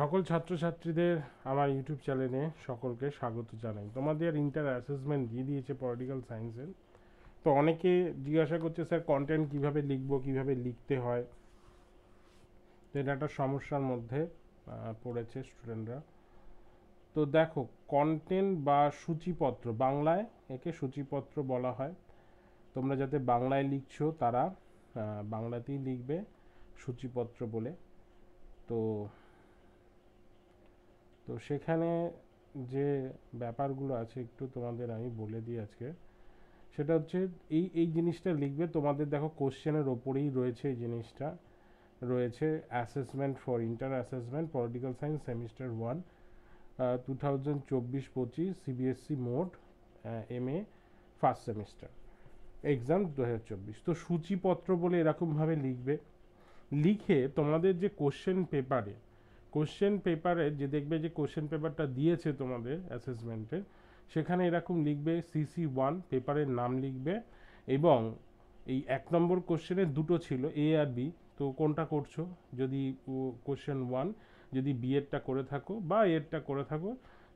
সকল ছাত্রছাত্রীদের আমার ইউটিউব চ্যানেলে সকলকে স্বাগত জানাই। তোমাদের ইন্টার অ্যাসেসমেন্ট দিয়ে দিয়েছে পলিটিক্যাল সায়েন্সের। তো অনেকে জিজ্ঞাসা করছে স্যার কন্টেন্ট কিভাবে লিখবো, কিভাবে লিখতে হয়। তো এটা একটা সমস্যার মধ্যে পড়েছে স্টুডেন্টরা। তো দেখো, কন্টেন্ট বা সূচিপত্র, বাংলায় একে সূচিপত্র বলা হয়। তোমরা যাতে বাংলায় লিখছো তারা বাংলাতেই লিখবে সূচিপত্র বলে। তো তো সেখানে যে ব্যাপারগুলো আছে একটু তোমাদের আমি বলে দিই আজকে। সেটা হচ্ছে এই এই জিনিসটা লিখবে। তোমাদের দেখো কোশ্চেনের ওপরেই রয়েছে এই জিনিসটা, রয়েছে assessment for inter assessment political science semester 1 2024-25 CBSE mode MA first semester exam 2024। তো সূচিপত্র বলে এরকমভাবে লিখবে। লিখে তোমাদের যে কোশ্চেন পেপারে যে দেখবে যে কোশ্চেন পেপারটা দিয়েছে তোমাদের অ্যাসেসমেন্টের, সেখানে এরকম লিখবে CC1 পেপারের নাম লিখবে। এবং এই 1 নম্বর কোশ্চেনের দুটো ছিল A আর B, তো কোনটা করছো, যদি কোশ্চেন 1 যদি B এরটা করে থাকো বা এরটা করে থাকো,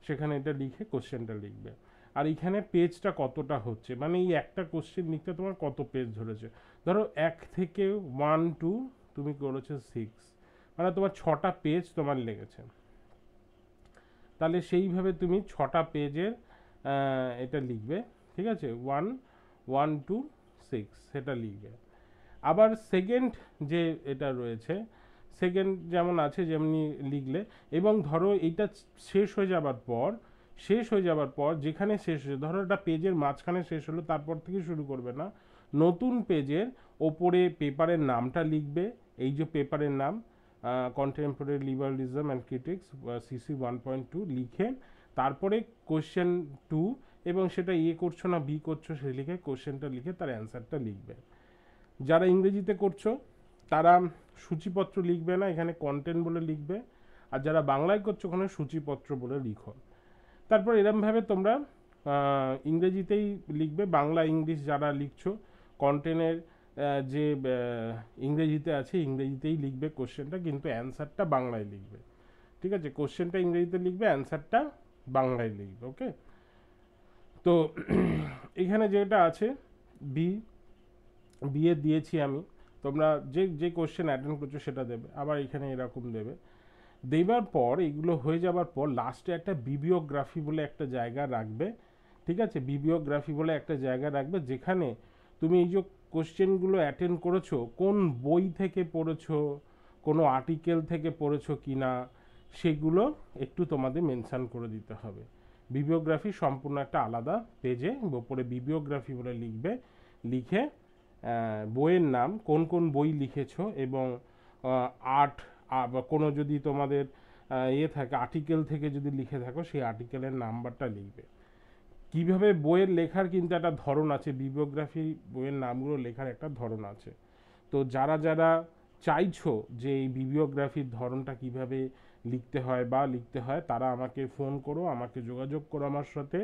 সেখানে এটা লিখে কোশ্চেনটা লিখবে। আর এখানে পেজটা কতটা হচ্ছে, মানে এই একটা কোশ্চেন লিখতে তোমার কত পেজ ধরেছে। ধরো 1 থেকে 1 টু তুমি করেছো 6, মানে তোমার 6টা পেজ তোমার লেগেছে। তাহলে সেইভাবে তুমি 6টা পেজের এটা লিখবে, ঠিক আছে, 1 টু 6 সেটা লিখবে। আবার সেকেন্ড যে এটা রয়েছে, সেকেন্ড যেমন আছে যেমনি লিখলে। এবং ধরো এইটা শেষ হয়ে যাবার পর যেখানে শেষ হয়ে, ধরো এটা পেজের মাঝখানে শেষ হলো, তারপর থেকে শুরু করবে না, নতুন পেজের ওপরে পেপারের নামটা লিখবে। এই যে পেপারের নাম contemporary liberalism and critics CC 1.2 লিখে তারপরে কোশ্চেন 2, এবং সেটা করছো না B করছো সে লিখে কোশ্চেনটা লিখে তার অ্যান্সারটা লিখবে। যারা ইংরেজিতে করছো তারা সূচিপত্র লিখবে না, এখানে কন্টেন্ট বলে লিখবে। আর যারা বাংলায় করছো ওখানে সূচিপত্র বলে লিখো। তারপর এরমভাবে তোমরা ইংরেজিতেই লিখবে। বাংলা ইংলিশ যারা লিখছো, কন্টেন্টের যে ইংরেজিতে আছে ইংরেজিতেই লিখবে কোশ্চেনটা, কিন্তু অ্যান্সারটা বাংলায় লিখবে। ঠিক আছে, কোশ্চেনটা ইংরেজিতে লিখবে, অ্যান্সারটা বাংলায় লিখবে। ওকে, তো এখানে যেটা আছে বি এ দিয়েছি আমি, তোমরা যে যে কোশ্চেন অ্যাটেন্ড করছো সেটা দেবে। আবার এখানে এরকম দেবে। দেবার পর এগুলো হয়ে যাবার পর লাস্টে একটা বিবিওগ্রাফি বলে একটা জায়গা রাখবে। ঠিক আছে, বিবিওগ্রাফি বলে একটা জায়গা রাখবে যেখানে তুমি এই যে কোশ্চেনগুলো অ্যাটেন্ড করেছো কোন বই থেকে পড়েছো, কোনো আর্টিকেল থেকে পড়েছো কি না, সেগুলো একটু তোমাদের মেনশান করে দিতে হবে। বিবিওগ্রাফি সম্পূর্ণ একটা আলাদা পেজে ওপরে বিবিওগ্রাফি বলে লিখবে। লিখে বইয়ের নাম, কোন কোন বই লিখেছো, এবং আর্ট বা কোনো যদি তোমাদের থাকে আর্টিকেল থেকে যদি লিখে থাকো সেই আর্টিকেলের নাম্বারটা লিখবে। কিভাবে বইয়ের লেখার কিন্তু একটা ধরন আছে, বিবিওগ্রাফি বইয়ের নামগুলো লেখার একটা ধরন আছে। তো যারা যারা চাইছো যে এই বিবিওগ্রাফির ধরনটা কিভাবে লিখতে হয় তারা আমাকে ফোন করো, আমাকে যোগাযোগ করো আমার সাথে।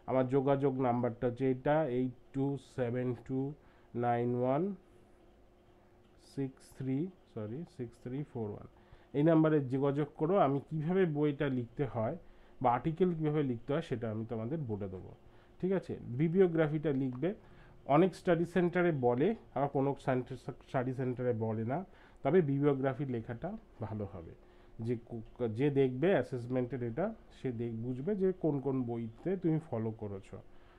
আমার যোগাযোগ নাম্বারটা হচ্ছে এটা 8272916341। এই নাম্বারে যোগাযোগ করো। আমি কিভাবে বইটা লিখতে হয় বা আর্টিকেল কীভাবে লিখতে হয় সেটা আমি তোমাদের বলে দেবো। ঠিক আছে, বিবিওগ্রাফিটা লিখবে। অনেক স্টাডি সেন্টারে বলে, আবার কোনো স্টাডি সেন্টারে বলে না, তবে বিবিওগ্রাফি লেখাটা ভালো হবে। যে দেখবে অ্যাসেসমেন্টের এটা, সে বুঝবে যে কোন কোন বইতে তুমি ফলো করেছো।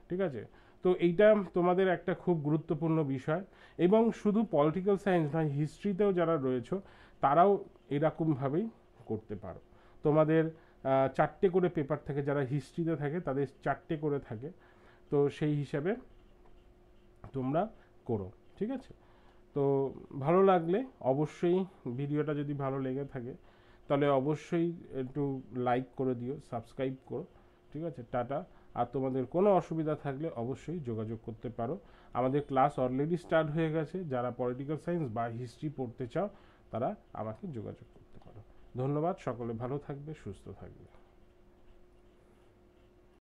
ঠিক আছে, তো এইটা তোমাদের একটা খুব গুরুত্বপূর্ণ বিষয়। এবং শুধু পলিটিক্যাল সায়েন্স নয়, হিস্ট্রিতেও যারা রয়েছে তারাও এরকমভাবেই করতে পারো। তোমাদের 4টে করে পেপার থাকে, যারা হিস্ট্রিতে থাকে তাদের 4টে করে থাকে। তো সেই হিসাবে তোমরা করো। ঠিক আছে, তো ভালো লাগলে অবশ্যই, ভিডিওটা যদি ভালো লেগে থাকে তাহলে অবশ্যই একটু লাইক করে দিও, সাবস্ক্রাইব করো। ঠিক আছে, টাটা। আর তোমাদের কোনো অসুবিধা থাকলে অবশ্যই যোগাযোগ করতে পারো। আমাদের ক্লাস অলরেডি স্টার্ট হয়ে গেছে। যারা পলিটিক্যাল সায়েন্স বা হিস্ট্রি পড়তে চাও তারা আমাকে যোগাযোগ করতে পারো। ধন্যবাদ, সকলে ভালো থাকবে, সুস্থ থাকবে।